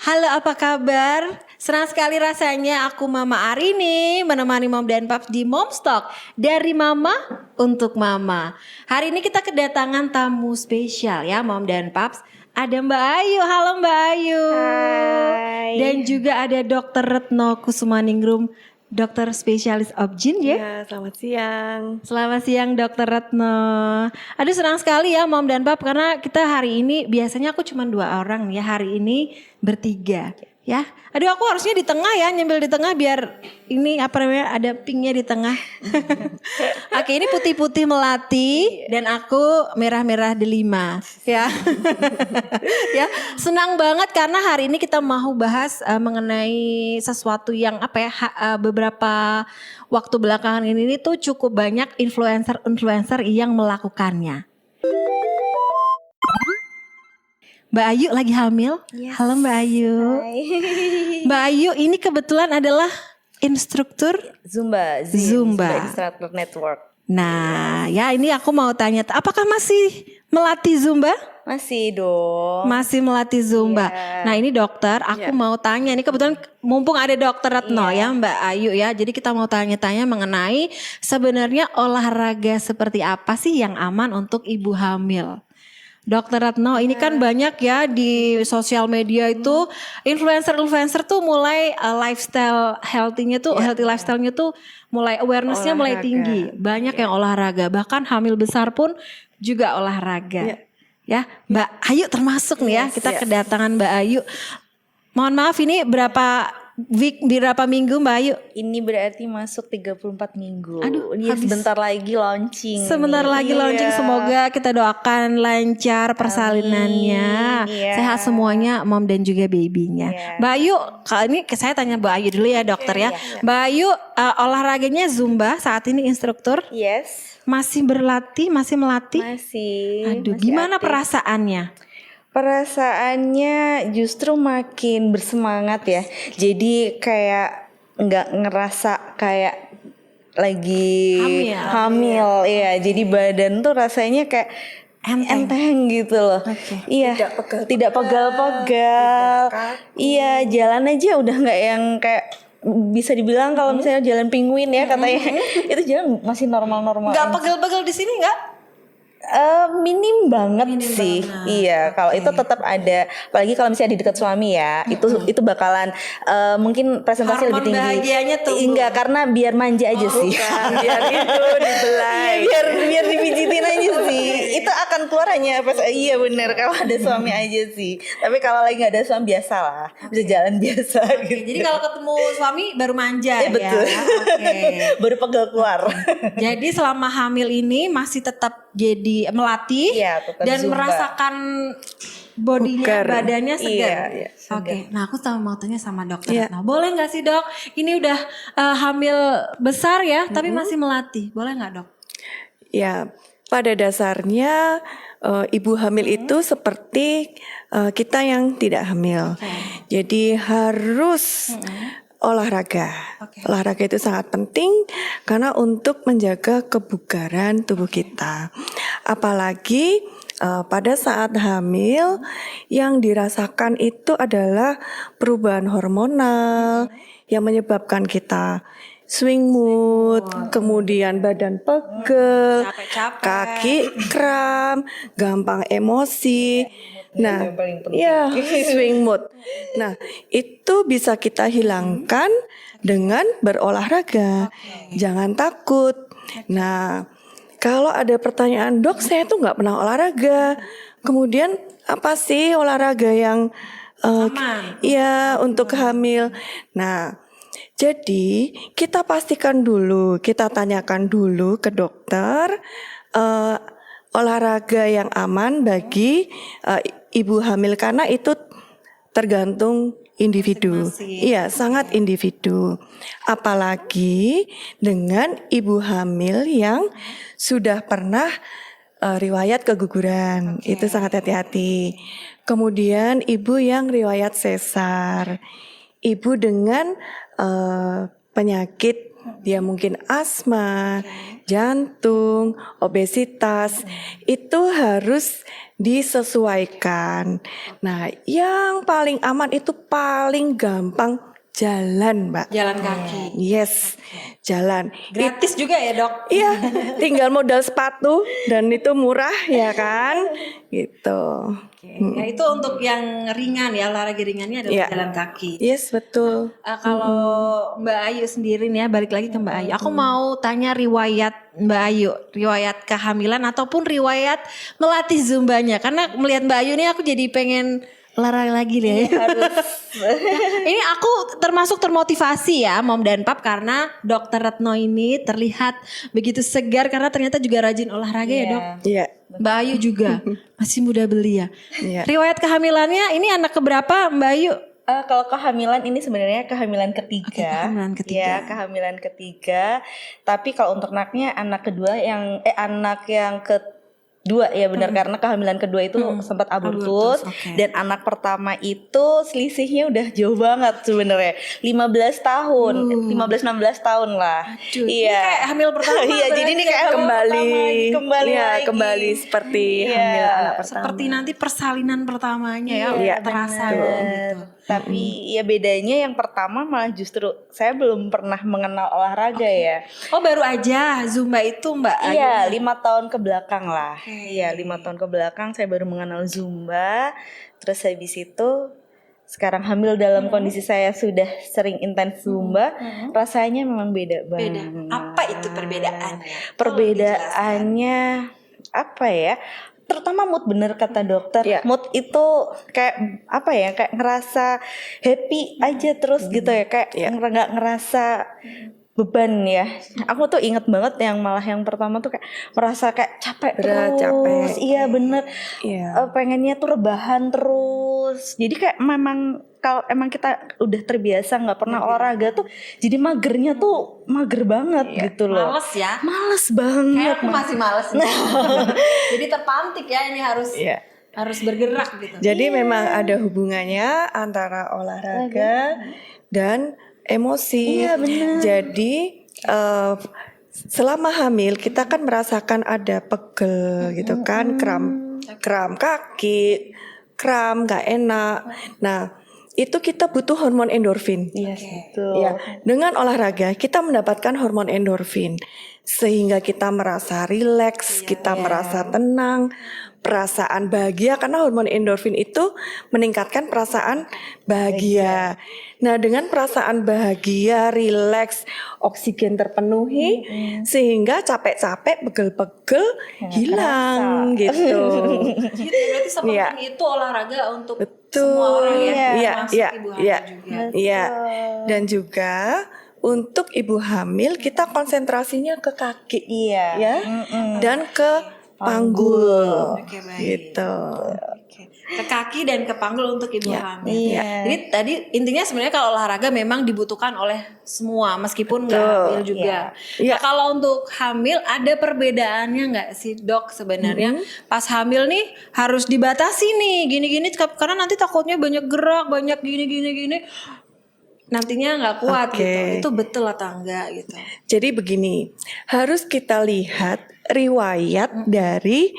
Halo, apa kabar? Senang sekali rasanya aku Mama Arini menemani Mom dan Paps di Momstock. Dari Mama untuk Mama. Hari ini kita kedatangan tamu spesial ya Mom dan Paps. Ada Mbak Ayu. Halo Mbak Ayu. Hai. Dan juga ada Dr. Retno Kusumaningrum, dokter spesialis obgyn ya. Ya, selamat siang. Selamat siang Dokter Retno. Aduh senang sekali ya Mom dan Pap karena kita hari ini biasanya aku cuma 2 orang ya, hari ini bertiga ya. Aduh aku harusnya di tengah ya, nyambil di tengah biar ini apa namanya ada pinknya di tengah. Oke, ini putih-putih melati dan aku merah-merah delima ya. Ya, senang banget karena hari ini kita mau bahas mengenai sesuatu yang apa ya beberapa waktu belakangan ini tuh cukup banyak influencer yang melakukannya. Mbak Ayu lagi hamil? Yes. Halo Mbak Ayu. Hai. Mbak Ayu ini kebetulan adalah instruktur Zumba Instructor Network. Nah, ya ini aku mau tanya, apakah masih melatih Zumba? Masih dong. Masih melatih Zumba. Yeah. Nah ini dokter, aku mau tanya. Ini kebetulan mumpung ada Dokter Retno ya Mbak Ayu ya. Jadi kita mau tanya-tanya mengenai sebenarnya olahraga seperti apa sih yang aman untuk ibu hamil. Dokter Retno, ini kan banyak ya di sosial media itu influencer tuh mulai lifestyle healthy lifestyle-nya tuh mulai awareness-nya mulai tinggi. Banyak yang olahraga, bahkan hamil besar pun juga olahraga. Ya, Mbak Ayu termasuk nih ya, kita kedatangan Mbak Ayu. Mohon maaf ini berapa minggu Mbak Ayu? Ini berarti masuk 34 minggu. Aduh, ini sebentar lagi launching. Sebentar lagi launching, semoga kita doakan lancar persalinannya. Sehat semuanya mom dan juga babynya. Mbak Ayu, kali ini saya tanya Mbak Ayu dulu ya dokter ya. Mbak Ayu olahraganya Zumba saat ini instruktur? Yes. Masih berlatih, masih melatih? Masih. Aduh, masih gimana aktif. Perasaannya? Perasaannya justru makin bersemangat ya. Jadi kayak nggak ngerasa kayak lagi hamil. Iya, jadi badan tuh rasanya kayak enteng gitu loh. Iya, tidak pegal-pegal. Iya, jalan aja udah nggak yang kayak bisa dibilang kalau misalnya jalan penguin ya katanya. Itu jalan masih normal-normal. Nggak pegel-pegel di sini nggak? Minim banget sih. Iya, kalau itu tetap ada, apalagi kalau misalnya di dekat suami ya, itu bakalan mungkin presentasi lebih tinggi. Bahagianya tuh. Enggak, karena biar manja aja sih. Biar itu dibelai. biar dipijitin aja sih. Itu akan keluar hanya pas iya benar kalau ada suami aja sih. Tapi kalau lagi nggak ada suami biasa lah, bisa jalan biasa gitu. Jadi kalau ketemu suami baru manja ya. Betul. Baru pegel keluar. Jadi selama hamil ini masih tetap jadi melatih dan Zumba. Merasakan bodinya, badannya segar. Iya, Oke. Nah aku mau tanya sama dokter. Nah boleh nggak sih dok? Ini udah hamil besar ya, tapi masih melatih. Boleh nggak dok? Ya, pada dasarnya ibu hamil itu seperti kita yang tidak hamil. Jadi harus olahraga. Olahraga itu sangat penting karena untuk menjaga kebugaran tubuh kita. Apalagi pada saat hamil yang dirasakan itu adalah perubahan hormonal yang menyebabkan kita swing mood, kemudian badan pegel, kaki kram, gampang emosi. Nah, ya swing mood. Nah, itu bisa kita hilangkan dengan berolahraga. Jangan takut. Nah, kalau ada pertanyaan, dok, saya tuh nggak pernah olahraga. Kemudian apa sih olahraga yang iya untuk hamil? Nah, jadi kita pastikan dulu, kita tanyakan dulu ke dokter olahraga yang aman bagi ibu hamil karena itu tergantung individu. Iya, sangat individu. Apalagi dengan ibu hamil yang sudah pernah riwayat keguguran. Itu sangat hati-hati. Kemudian ibu yang riwayat sesar. Ibu dengan penyakit dia mungkin asma, jantung, obesitas, itu harus disesuaikan. Nah, yang paling aman itu paling gampang jalan, Mbak. Jalan kaki. Yes, jalan. Gratis juga ya, Dok? Iya, tinggal modal sepatu dan itu murah ya kan? Gitu. Ya itu untuk yang ringan ya, olahraga ringannya adalah Iya. jalan kaki. Yes, betul. Kalau Mbak Ayu sendiri nih ya, balik lagi ke Mbak Ayu. Aku mau tanya riwayat Mbak Ayu, riwayat kehamilan ataupun riwayat melatih zumbanya. Karena melihat Mbak Ayu nih aku jadi pengen olahraga lagi deh. Ini aku termasuk termotivasi ya Mom dan Pap karena Dokter Retno ini terlihat begitu segar karena ternyata juga rajin olahraga ya Dok. Iya. Mbak Ayu juga masih muda belia. Iya. Riwayat kehamilannya ini anak keberapa Mbak Ayu? Kalau kehamilan ini sebenarnya kehamilan ketiga. Oke, kehamilan ketiga. Ya, kehamilan ketiga. Tapi kalau untuk anaknya anak kedua anak yang kedua ya benar karena kehamilan kedua itu sempat abortus oke. dan anak pertama itu selisihnya udah jauh banget sebenarnya. 15 tahun, 15-16 tahun lah. Aduh, ini Iya. kayak hamil pertama. Iya, jadi ini kayak hamil Kembali, pertama lagi, ya, lagi. kembali seperti Iya. hamil anak pertama. Seperti nanti persalinan pertamanya ya, Iya, terasa benar. gitu. Tapi ya bedanya yang pertama malah justru saya belum pernah mengenal olahraga ya. Oh baru aja Zumba itu Mbak Ayu. Iya, 5 tahun ke belakang lah. Iya, 5 tahun ke belakang saya baru mengenal Zumba. Terus habis itu sekarang hamil dalam kondisi saya sudah sering intens Zumba, rasanya memang beda banget. Beda. Apa itu perbedaannya? Perbedaannya apa ya? Terutama mood, bener kata dokter. Iya. Mood itu kayak apa ya? Kayak ngerasa happy aja terus gitu ya. Kayak Iya. nggak ngerasa beban ya. Aku tuh inget banget yang malah yang pertama tuh kayak merasa kayak capek Berat, terus. capek. Iya bener. Iya. Pengennya tuh rebahan terus. Jadi kayak memang kalau emang kita udah terbiasa nggak pernah olahraga tuh, jadi magernya tuh mager banget gitu loh. Males ya. Males banget. Kayak aku masih males nih. Jadi terpantik ya ini harus Iya. harus bergerak gitu. Jadi memang ada hubungannya antara olahraga dan emosi. Iya, benar. Jadi selama hamil kita kan merasakan ada pegel gitu kan, kram kaki, kram nggak enak. Nah itu kita butuh hormon endorfin. Iya, betul. Ya, dengan olahraga kita mendapatkan hormon endorfin sehingga kita merasa rileks, kita merasa tenang, perasaan bahagia karena hormon endorfin itu meningkatkan perasaan bahagia. Nah, dengan perasaan bahagia, rileks, oksigen terpenuhi sehingga capek-capek, pegel-pegel hilang gitu. Gitu, berarti sepenting Iya. itu olahraga untuk Betul. semua orang ya. Iya, termasuk iya, ibu hamil iya. juga. Iya. Dan juga untuk ibu hamil kita konsentrasinya ke kaki Iya. ya dan ke panggul. Oke, baik. Gitu. Oke. Ke kaki dan ke panggul untuk ibu hamil. Iya. Jadi tadi intinya sebenarnya kalau olahraga memang dibutuhkan oleh semua meskipun nggak hamil juga. Iya. Nah, kalau untuk hamil ada perbedaannya nggak sih Dok sebenarnya pas hamil nih harus dibatasi nih gini-gini karena nanti takutnya banyak gerak banyak gini nantinya nggak kuat Oke. gitu. Itu betul atau enggak gitu? Jadi begini, harus kita lihat riwayat dari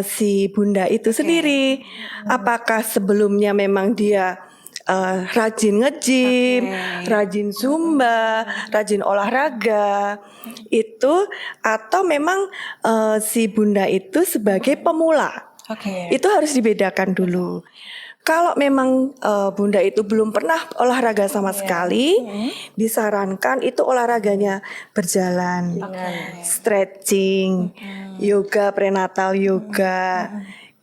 si bunda itu sendiri. Apakah sebelumnya memang dia rajin nge-gym, rajin zumba, rajin olahraga itu, atau memang si bunda itu sebagai pemula. Oke. Itu harus dibedakan dulu. Kalau memang bunda itu belum pernah olahraga sama sekali, disarankan itu olahraganya berjalan, stretching, yoga, prenatal yoga,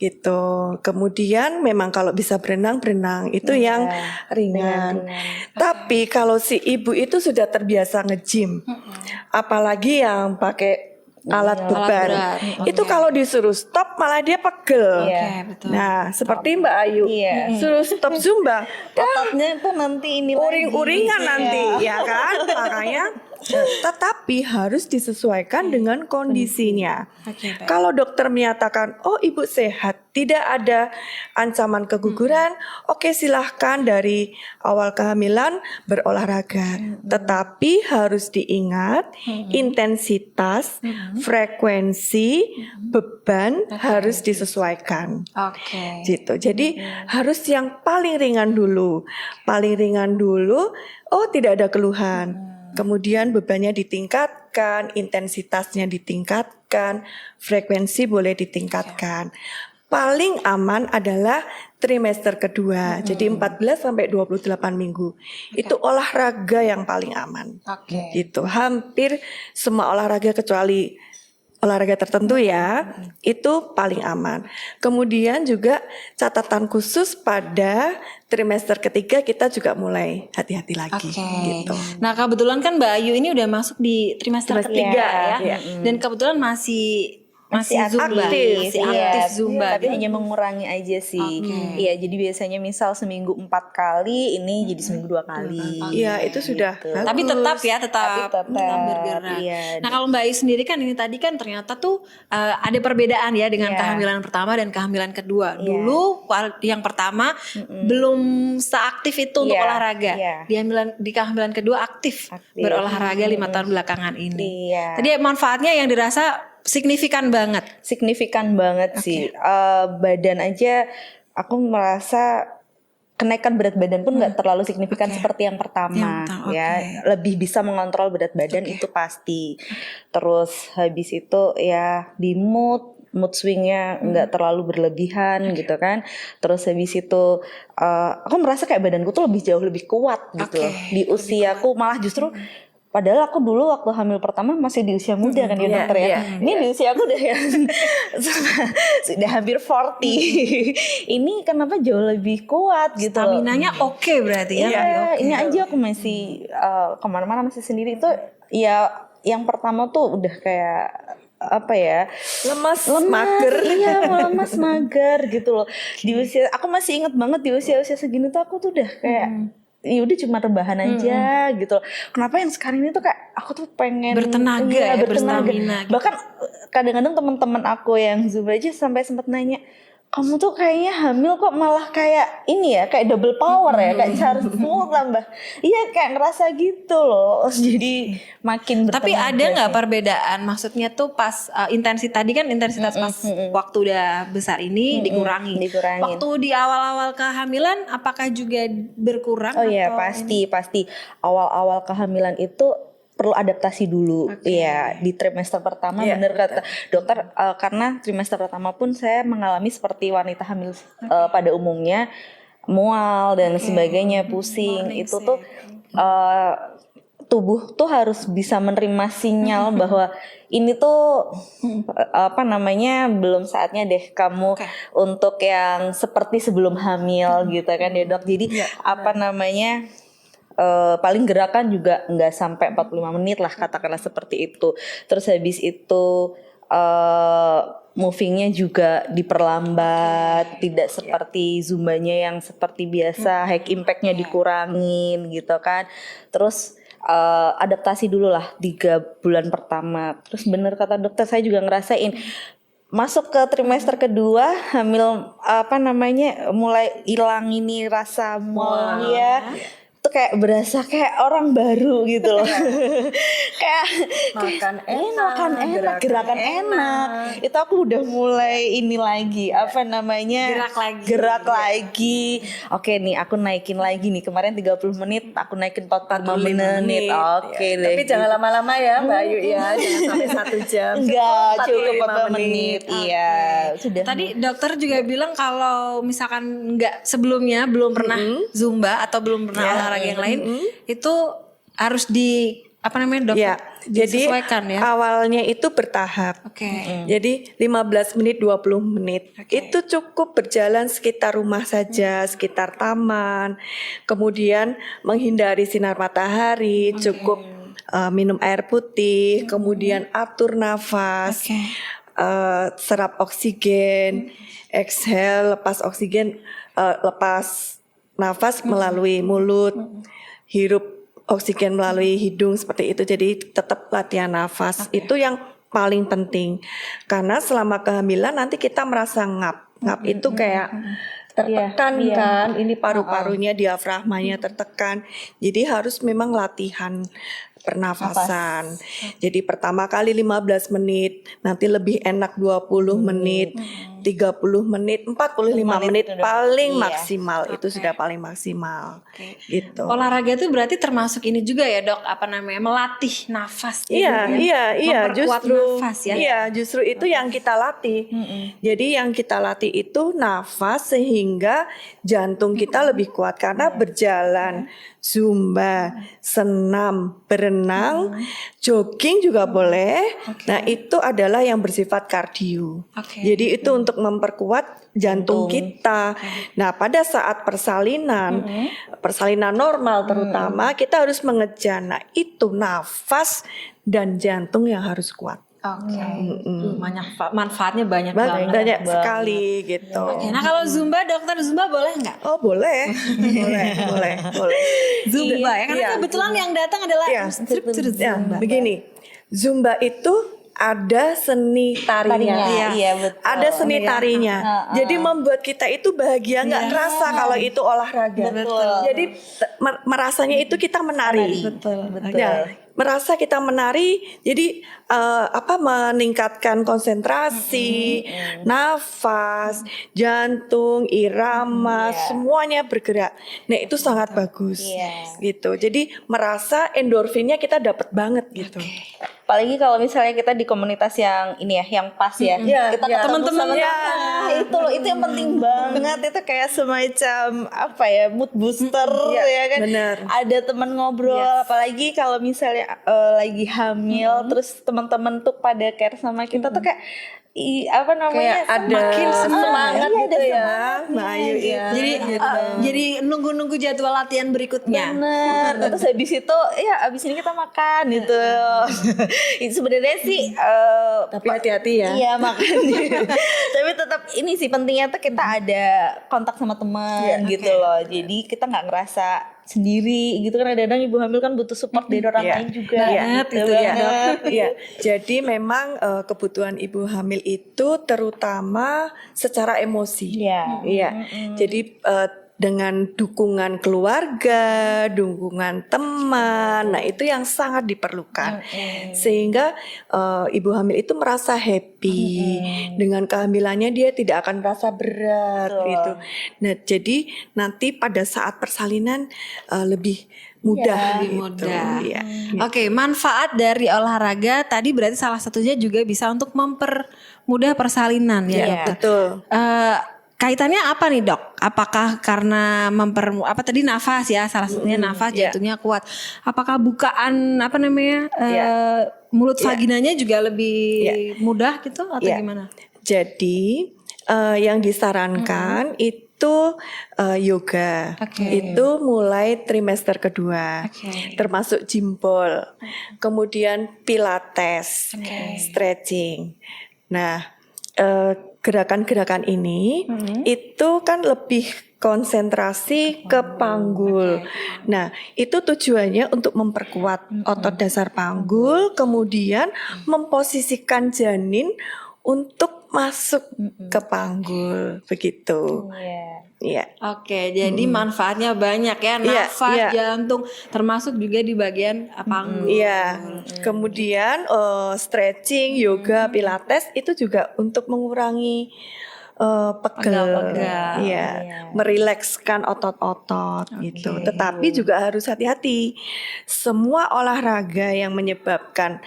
gitu. Kemudian memang kalau bisa berenang itu yang ringan. Tapi kalau si ibu itu sudah terbiasa nge-gym, apalagi yang pakai alat beban, berat. itu kalau disuruh stop malah dia pegel. Oke, betul. Nah, seperti Mbak Ayu, Iya. suruh stop zumba, Ototnya tuh nanti ini uring-uringan lagi. nanti, ya kan? Makanya Tetapi harus disesuaikan dengan kondisinya. Oke, baik. Kalau dokter menyatakan, oh ibu sehat, tidak ada ancaman keguguran, oke silahkan dari awal kehamilan berolahraga. Tetapi harus diingat intensitas, frekuensi, beban harus disesuaikan. Oke. Gitu. Jadi harus yang paling ringan dulu. Paling ringan dulu, oh tidak ada keluhan. Kemudian bebannya ditingkatkan, intensitasnya ditingkatkan, frekuensi boleh ditingkatkan. Paling aman adalah trimester kedua. Jadi 14 sampai 28 minggu. Itu olahraga yang paling aman. Oke. Gitu. Hampir semua olahraga kecuali olahraga tertentu ya, itu paling aman. Kemudian juga catatan khusus pada trimester ketiga kita juga mulai hati-hati lagi Oke. gitu. Nah kebetulan kan Mbak Ayu ini udah masuk di trimester Trimester ketiga tiga, ya. iya. Dan kebetulan masih Zumba, aktif, masih aktif Zumba. tapi hanya mengurangi aja sih. Oke. Iya, jadi biasanya misal seminggu 4 kali, ini jadi seminggu 2 kali. Iya, itu sudah bagus. Tapi tetap ya, Tapi tetap tetap, bergerak. iya. Nah kalau Mbak Ayu sendiri kan ini tadi kan ternyata tuh ada perbedaan ya dengan Iya. kehamilan pertama dan kehamilan kedua. Dulu yang pertama belum seaktif itu untuk Iya, olahraga. iya. Di kehamilan kedua aktif. Berolahraga 5 tahun belakangan ini. Iya. Tadi manfaatnya yang dirasa signifikan banget. Signifikan banget sih. Badan aja aku merasa kenaikan berat badan pun nggak terlalu signifikan seperti yang pertama ya. Lebih bisa mengontrol berat badan itu pasti. Terus habis itu ya di mood swingnya nggak terlalu berlebihan gitu kan. Terus habis itu aku merasa kayak badanku tuh jauh lebih kuat gitu loh. Di usiaku malah justru padahal aku dulu waktu hamil pertama masih di usia muda kan ya dokter ya. Ini di usia aku udah yang sudah hampir 40. Ini kenapa jauh lebih kuat gitu. Staminanya oke berarti ya. Iya, Oke. ini aja aku masih kemana-mana masih sendiri itu ya yang pertama tuh udah kayak apa ya lemas, mager. Iya lemas mager gitu loh. Di usia aku masih inget banget di usia segini tuh aku tuh udah kayak ya udah cuma rebahan aja gitu. Kenapa yang sekarang ini tuh kayak aku tuh pengen Bertenaga ya, berstamina gitu. Bahkan kadang-kadang teman-teman aku yang Zumba aja sampai sempat nanya, kamu tuh kayaknya hamil kok malah kayak ini ya, kayak double power ya, kayak harusmu tambah. Iya kayak ngerasa gitu loh. Jadi makin bertenaga. Tapi ada nggak perbedaan? Maksudnya tuh pas intensitas tadi kan intensitas pas waktu udah besar ini dikurangin. Waktu di awal-awal kehamilan apakah juga berkurang? Oh iya atau pasti. Awal-awal kehamilan itu perlu adaptasi dulu ya di trimester pertama bener kata dokter karena trimester pertama pun saya mengalami seperti wanita hamil pada umumnya mual dan sebagainya pusing itu tuh tubuh tuh harus bisa menerima sinyal bahwa ini tuh apa namanya belum saatnya deh kamu untuk yang seperti sebelum hamil gitu kan ya dok. Jadi apa namanya paling gerakan juga nggak sampai 45 menit lah katakanlah seperti itu. Terus habis itu movingnya juga diperlambat, tidak seperti zumbanya yang seperti biasa high impactnya dikurangin gitu kan. Terus adaptasi dulu lah 3 bulan pertama. Terus bener kata dokter saya juga ngerasain masuk ke trimester kedua hamil apa namanya mulai hilang ini rasa mualnya. Itu kayak berasa kayak orang baru gitu loh. kayak makan enak, gerakan enak. Itu aku udah mulai ini lagi apa namanya? Gerak lagi. Oke nih, aku naikin lagi nih. Kemarin 30 menit, aku naikin 45 menit. Oke deh. Tapi jangan lama-lama ya Mbak Ayu ya, jangan sampai 1 jam. Enggak, cukup 45 menit. Iya, sudah. Tadi dokter juga bilang kalau misalkan nggak sebelumnya belum pernah Zumba atau belum pernah olahraga yang lain itu harus di apa namanya dokter disesuaikan ya. Awalnya itu bertahap. Jadi 15 menit 20 menit. Itu cukup berjalan sekitar rumah saja, sekitar taman. Kemudian menghindari sinar matahari, cukup minum air putih, kemudian atur nafas. Serap oksigen, exhale, lepas oksigen, lepas nafas melalui mulut, hirup oksigen melalui hidung seperti itu. Jadi tetap latihan nafas itu yang paling penting. Karena selama kehamilan nanti kita merasa ngap. Ngap itu kayak tertekan kan, ini paru-parunya, diafragmanya tertekan. Jadi harus memang latihan pernafasan. Jadi pertama kali 15 menit, nanti lebih enak 20 menit, 30 menit, 45 menit paling maksimal. Itu sudah paling maksimal. Gitu. Olahraga itu berarti termasuk ini juga ya dok, apa namanya, melatih nafas. Iya, Memperkuat justru nafas ya. Iya, justru itu yang kita latih. Jadi yang kita latih itu nafas sehingga jantung kita lebih kuat karena berjalan, zumba, senam, berenang, jogging juga boleh. Nah, itu adalah yang bersifat kardio. Jadi itu untuk memperkuat jantung kita. Nah, pada saat persalinan, persalinan normal terutama kita harus mengejar. Nah, itu nafas dan jantung yang harus kuat. Manfaatnya banyak banget. Banyak sekali gitu. Nah kalau Zumba, dokter Zumba boleh nggak? Oh boleh, boleh. Zumba ya, karena kebetulan yang datang adalah instruktur Zumba. Begini, Zumba itu ada seni tarinya. Iya, betul. Ada seni tarinya. Jadi membuat kita itu bahagia, nggak kerasa kalau itu olahraga. Betul. Jadi merasanya itu kita menari. Betul. Ya, merasa kita menari, jadi meningkatkan konsentrasi, nafas, jantung, irama, semuanya bergerak. Nah itu sangat bagus, gitu. Jadi merasa endorfinnya kita dapat banget gitu. Apalagi kalau misalnya kita di komunitas yang ini ya, yang pas ya, kita ketemu teman-teman itu loh, itu yang penting banget. Itu kayak semacam apa ya, mood booster ya kan. Bener. Ada teman ngobrol, apalagi kalau misalnya lagi hamil, terus teman-teman tuh pada care sama kita tuh kayak Kayak ada makin semangat gitu ya, Mbak Ayu ya. Jadi nunggu-nunggu jadwal latihan berikutnya. Bener. Terus habis itu abis ini kita makan gitu. Itu sebenarnya sih Tapi hati-hati ya. iya makanya. Tapi tetap ini sih pentingnya tuh kita ada kontak sama teman gitu loh. Jadi kita nggak ngerasa sendiri gitu kan. Kadang-kadang ibu hamil kan butuh support dari orang lain juga. Iya. Jadi memang kebutuhan ibu hamil itu terutama secara emosi. Iya. Jadi dengan dukungan keluarga, dukungan teman, nah itu yang sangat diperlukan. Sehingga ibu hamil itu merasa happy dengan kehamilannya, dia tidak akan merasa berat gitu. Nah jadi nanti pada saat persalinan lebih mudah. Iya. Oke, manfaat dari olahraga tadi berarti salah satunya juga bisa untuk mempermudah persalinan ya. Betul. Kaitannya apa nih dok? Apakah karena tadi nafas ya, salah satunya nafas, jantungnya kuat. Apakah bukaan mulut vaginanya juga lebih mudah gitu atau gimana? Jadi yang disarankan itu yoga. Itu mulai trimester kedua, termasuk jimpol, kemudian pilates, stretching. Nah gerakan-gerakan ini itu kan lebih konsentrasi ke panggul. Nah, itu tujuannya untuk memperkuat otot dasar panggul, kemudian memposisikan janin untuk masuk ke panggul, begitu. Iya. Oke, jadi manfaatnya banyak ya, nafas, jantung, termasuk juga di bagian panggul. Iya. Kemudian stretching, yoga, pilates itu juga untuk mengurangi pegel, merilekskan otot-otot gitu. Tetapi juga harus hati-hati. Semua olahraga yang menyebabkan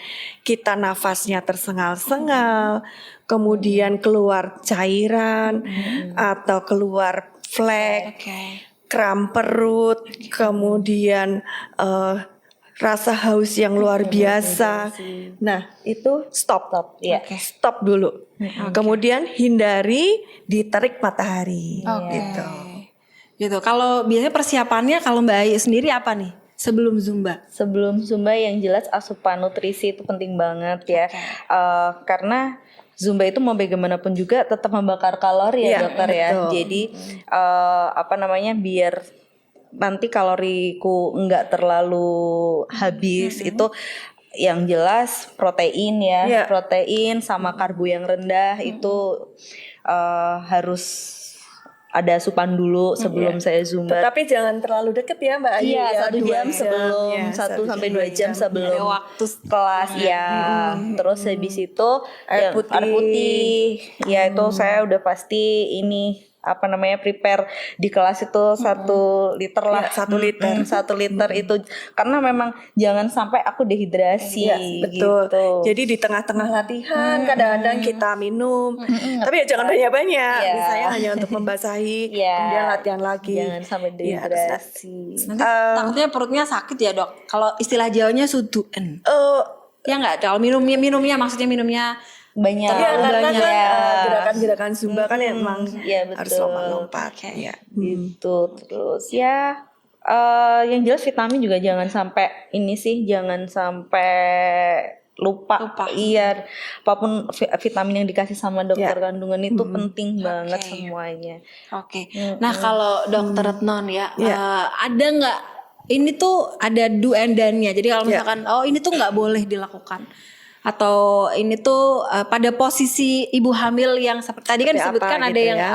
kita nafasnya tersengal-sengal, kemudian keluar cairan atau keluar flek, kram perut, kemudian rasa haus yang luar biasa. Nah, itu stop dulu. Kemudian hindari diterik matahari. Gitu. Kalau biasanya persiapannya kalau Mbak Ayu sendiri apa nih sebelum Zumba? Sebelum Zumba yang jelas asupan nutrisi itu penting banget ya. Karena Zumba itu mau bagaimanapun juga tetap membakar kalori ya dokter ya. Jadi biar nanti kaloriku nggak terlalu habis itu yang jelas protein ya, Iya. protein sama karbo yang rendah itu harus ada asupan dulu sebelum saya zumba. Tetapi jangan terlalu deket ya Mbak Ayu. Iya, ya, 1 2 jam sebelum, ya, 1 sampai 2 2 jam sebelum Ada waktu kelas ya. Terus habis itu Air yang air putih. Ya itu saya udah pasti ini apa namanya prepare di kelas itu 1 liter lah. Ya, 1 liter. 1 liter itu karena memang jangan sampai aku dehidrasi. Iya, betul. Gitu. Jadi di tengah-tengah latihan kadang-kadang kita minum, tapi ya jangan banyak-banyak. Iya. Misalnya hanya untuk membasahi, Iya. kemudian latihan lagi. Jangan sampai Iya, harus dehidrasi. Nanti takutnya perutnya sakit ya dok. Kalau istilah Jawanya suduen. Ya nggak? Kalau minumnya maksudnya minumnya Banyak. ya, karena banyak. kan gerakan-gerakan Zumba kan emang Iya, harus betul. lompat-lompat. Ya. Gitu. Terus ya yang jelas vitamin juga jangan sampai ini sih, jangan sampai lupa. Iya, apapun vitamin yang dikasih sama dokter kandungan itu penting banget semuanya. Oke. Nah kalau dokter Retnon ya, ada nggak? Ini tuh ada do and done-nya. Jadi kalau misalkan, oh ini tuh nggak boleh dilakukan. Atau ini tuh pada posisi ibu hamil yang seperti tadi kan Seperti disebutkan apa ada gitu yang ya.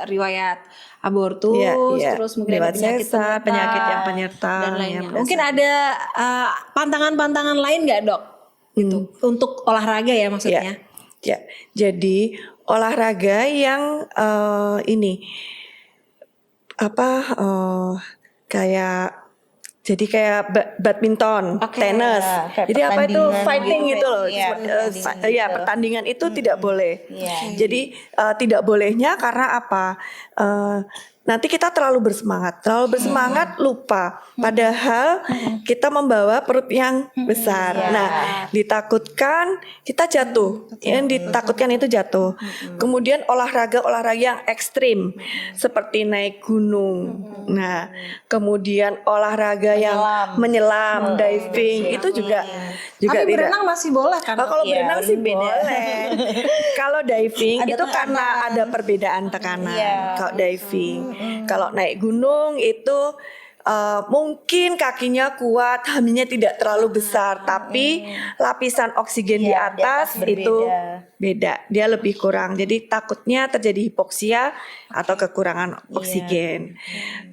riwayat abortus, Iya. terus mungkin ada Riwayat sesar, penyakit yang penyerta, dan lainnya. yang Mungkin ada pantangan-pantangan lain nggak dok? Gitu. Untuk olahraga ya maksudnya. Ya, jadi olahraga yang ini apa kayak jadi kayak badminton, tenis. kayak Jadi apa itu pertandingan fighting gitu. gitu loh. Iya, Ya pertandingan itu tidak boleh. Iya. Jadi tidak bolehnya karena apa? Nanti kita terlalu bersemangat lupa. Padahal kita membawa perut yang besar. Nah, ditakutkan kita jatuh. Yang ditakutkan itu jatuh. Kemudian olahraga yang ekstrim seperti naik gunung. Nah, kemudian olahraga yang menyelam, diving itu juga Tapi tidak. berenang masih boleh kan? Oh, kalau Iya, berenang sih beda. boleh. Kalau diving Ada itu karena ada perbedaan tekanan. Iya. Kalau diving, kalau naik gunung itu mungkin kakinya kuat, hamilnya tidak terlalu besar, tapi lapisan oksigen di Iya, di atas atas itu berbeda. beda, dia lebih kurang. Jadi takutnya terjadi hipoksia atau kekurangan oksigen,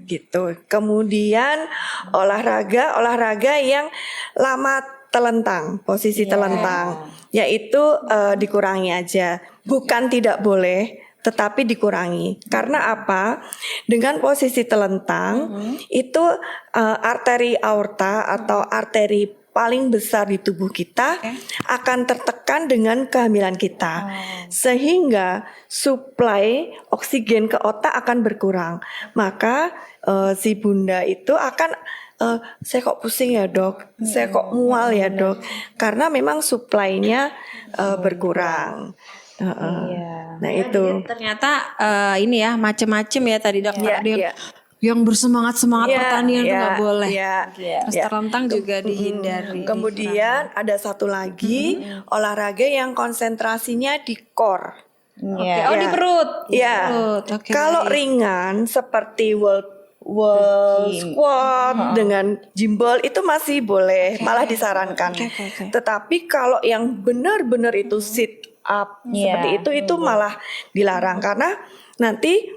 gitu. Kemudian olahraga yang lama telentang, posisi telentang, yaitu dikurangi aja, bukan tidak boleh, tetapi dikurangi. Karena apa? Dengan posisi telentang itu arteri aorta atau arteri paling besar di tubuh kita akan tertekan dengan kehamilan kita, sehingga suplai oksigen ke otak akan berkurang. Maka si bunda itu akan saya kok pusing ya dok, saya kok mual ya dok, karena memang suplainya berkurang. Nah itu. Ternyata ini ya macem-macem ya tadi dokter. Iya, Ada yang, iya. yang bersemangat-semangat pertandingan itu nggak boleh. Iya, Terus terlentang juga dihindari. Kemudian ada satu lagi olahraga yang konsentrasinya di core. Oke, oh di perut. Di Ya, perut. Oke. kalau ringan seperti wall squat dengan gimbal itu masih boleh, malah disarankan. Tetapi kalau yang benar-benar itu sit up seperti itu malah dilarang karena nanti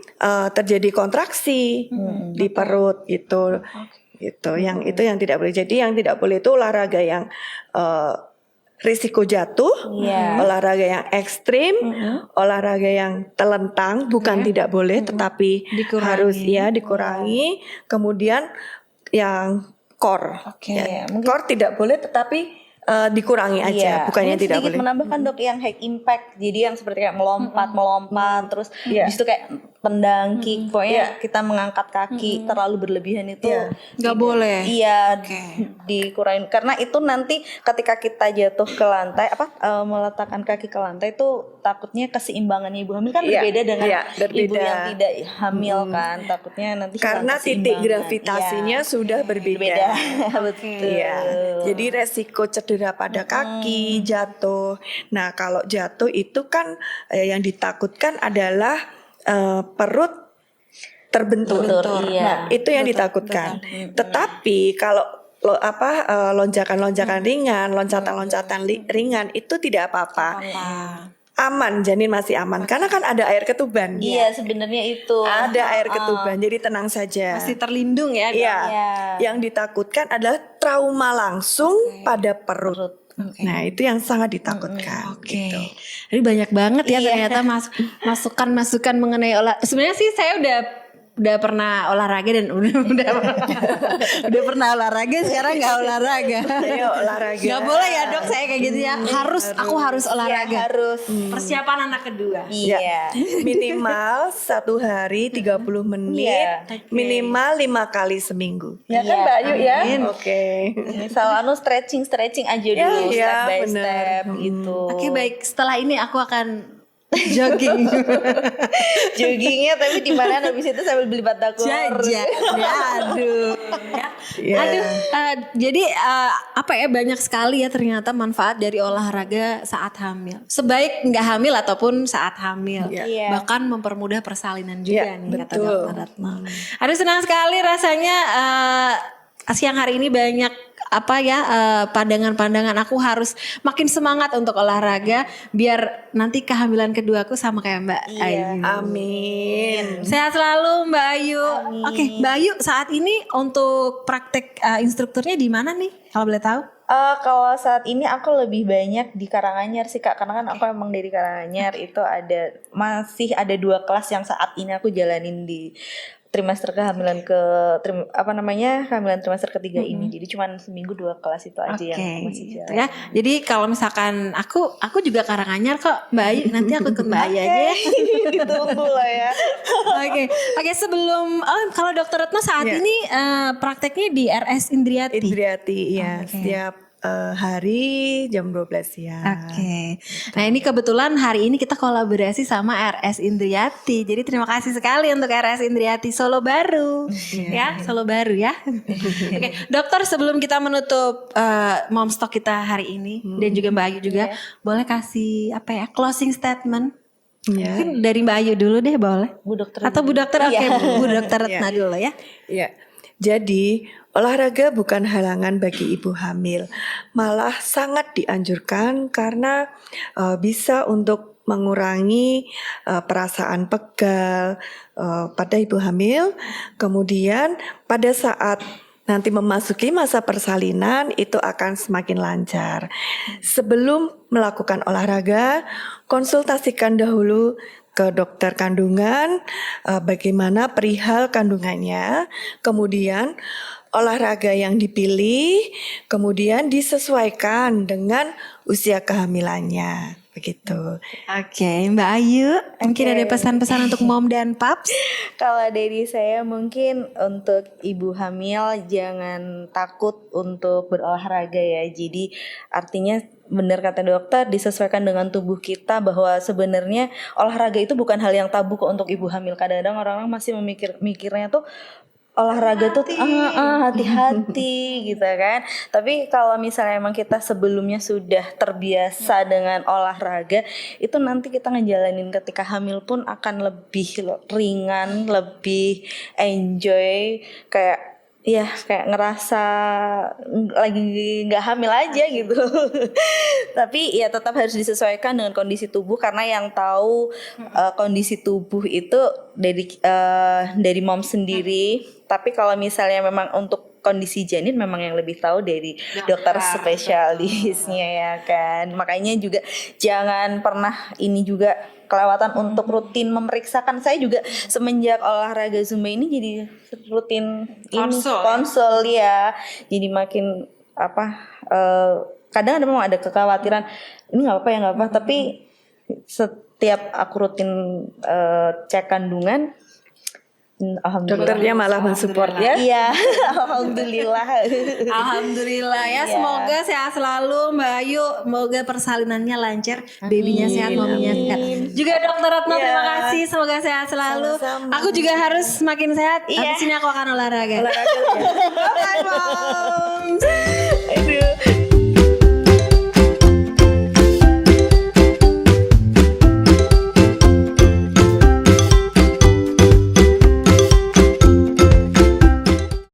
terjadi kontraksi di perut gitu. Gitu. Yang itu yang tidak boleh. Jadi yang tidak boleh itu olahraga yang risiko jatuh, olahraga yang ekstrim, olahraga yang telentang, bukan tidak boleh, tetapi harus dikurangi. Kemudian yang core, core tidak boleh, tetapi dikurangi aja, bukannya tidak boleh. Menambahkan dok yang high impact, jadi yang seperti kayak melompat, terus habis itu kayak tendang, kick, pokoknya kita mengangkat kaki terlalu berlebihan itu nggak boleh. Iya, dikurangin karena itu nanti ketika kita jatuh ke lantai, meletakkan kaki ke lantai itu takutnya keseimbangan ibu hamil kan berbeda dengan ibu yang tidak hamil kan, takutnya nanti karena titik keseimbangan. gravitasinya sudah berbeda. Betul. Iya. Jadi resiko cedera pada kaki, jatuh. Nah, kalau jatuh itu kan yang ditakutkan adalah perut terbentur. Iya. Nah, itu yang ditakutkan. Tetapi kalau lonjakan-lonjakan ringan, loncatan-loncatan ringan itu tidak apa-apa. Aman, janin masih aman karena kan ada air ketuban. Iya, sebenarnya itu. Ada air ketuban, jadi tenang saja. Masih terlindung ya. Iya. Iya. Yang ditakutkan adalah trauma langsung pada perut. Nah, itu yang sangat ditakutkan. Oke. Gitu. Jadi banyak banget ya ternyata masukan-masukan mengenai sebenarnya sih saya udah pernah olahraga dan udah pernah olahraga, sekarang nggak olahraga. Ayo olahraga. Nggak boleh ya dok, saya kayak gitu ya. Aku harus olahraga. Iya, harus. Persiapan anak kedua. Iya. Ya, minimal 1 hari 30 menit, Iya. minimal 5 kali seminggu. Ya kan Iya, Mbak Ayu ya? amin. Oke. Misal stretching aja dulu Iya, step by bener. step gitu. Oke baik, setelah ini aku akan jogging. Joggingnya tapi di mana habis itu sambil beli batagor. Jajan. Ya, aduh. Iya. Aduh. Jadi apa ya, banyak sekali ya ternyata manfaat dari olahraga saat hamil. Sebaik nggak hamil ataupun saat hamil. Iya. Bahkan mempermudah persalinan juga Iya, nih kata betul. Dokter Retno. Aduh senang sekali rasanya siang hari ini banyak pandangan-pandangan. Aku harus makin semangat untuk olahraga biar nanti kehamilan keduaku sama kayak Mbak Ayu. Amin. Sehat selalu Mbak Ayu. Oke, Mbak Ayu saat ini untuk praktek instrukturnya di mana nih? Kalau boleh tahu? Kalau saat ini aku lebih banyak di Karanganyar sih Kak, karena kan aku emang dari Karanganyar. Itu masih ada 2 kelas yang saat ini aku jalanin di trimester kehamilan kehamilan trimester ketiga ini. Jadi cuman seminggu 2 kelas itu aja yang masih gitu jalan. ya. Jadi kalau misalkan aku juga Karanganyar kok Mbak Ayu, nanti aku ikut Mbak Ayu aja ya. Ditunggu lah ya. Oke, sebelum kalau Dokter Retno saat ini prakteknya di RS Indriati. Indriati, ya. Setiap hari jam 12 siang. Oke. Nah ini kebetulan hari ini kita kolaborasi sama RS Indriati. Jadi terima kasih sekali untuk RS Indriati Solo Baru. Ya, Solo Baru ya. Oke, dokter sebelum kita menutup Mom Stock kita hari ini dan juga Mbak Ayu juga, boleh kasih closing statement? Ya. Mungkin dari Mbak Ayu dulu deh boleh. Bu dokter. Atau Bu Dokter, oke Bu Dokter Retno dulu ya. Ya. Jadi, olahraga bukan halangan bagi ibu hamil, malah sangat dianjurkan karena bisa untuk mengurangi perasaan pegal pada ibu hamil. Kemudian pada saat nanti memasuki masa persalinan itu akan semakin lancar. Sebelum melakukan olahraga, konsultasikan dahulu ke dokter kandungan bagaimana perihal kandungannya, kemudian olahraga yang dipilih, kemudian disesuaikan dengan usia kehamilannya, begitu. Oke, Mbak Ayu, mungkin ada pesan-pesan untuk mom dan paps? Kalau dari saya mungkin untuk ibu hamil jangan takut untuk berolahraga ya. Jadi artinya benar kata dokter, disesuaikan dengan tubuh kita, bahwa sebenarnya olahraga itu bukan hal yang tabu kok untuk ibu hamil. Kadang-kadang orang-orang masih mikirnya tuh olahraga tuh hati-hati gitu kan. Tapi kalau misalnya emang kita sebelumnya sudah terbiasa dengan olahraga, itu nanti kita ngejalanin ketika hamil pun akan lebih ringan, lebih enjoy, kayak ngerasa lagi nggak hamil aja gitu. Tapi ya tetap harus disesuaikan dengan kondisi tubuh, karena yang tahu kondisi tubuh itu dari mom sendiri. Tapi kalau misalnya memang untuk kondisi janin, memang yang lebih tahu dari dokter spesialisnya ya kan. Makanya juga jangan pernah ini juga kelewatan untuk rutin memeriksakan. Saya juga semenjak olahraga Zumba ini jadi rutin konsul ya. Jadi makin kadang memang ada kekhawatiran ini nggak apa-apa, tapi setiap aku rutin cek kandungan, Dokternya malah mensupport ya. Iya, alhamdulillah. Alhamdulillah ya, semoga sehat selalu Mbak Ayu, semoga persalinannya lancar, babynya sehat, mominya sehat. Juga Dokter Retno terima kasih, semoga sehat selalu. Sama-sama. Aku juga harus semakin sehat. Habis ini aku akan olahraga. Olahraga ya. Bye, Mom.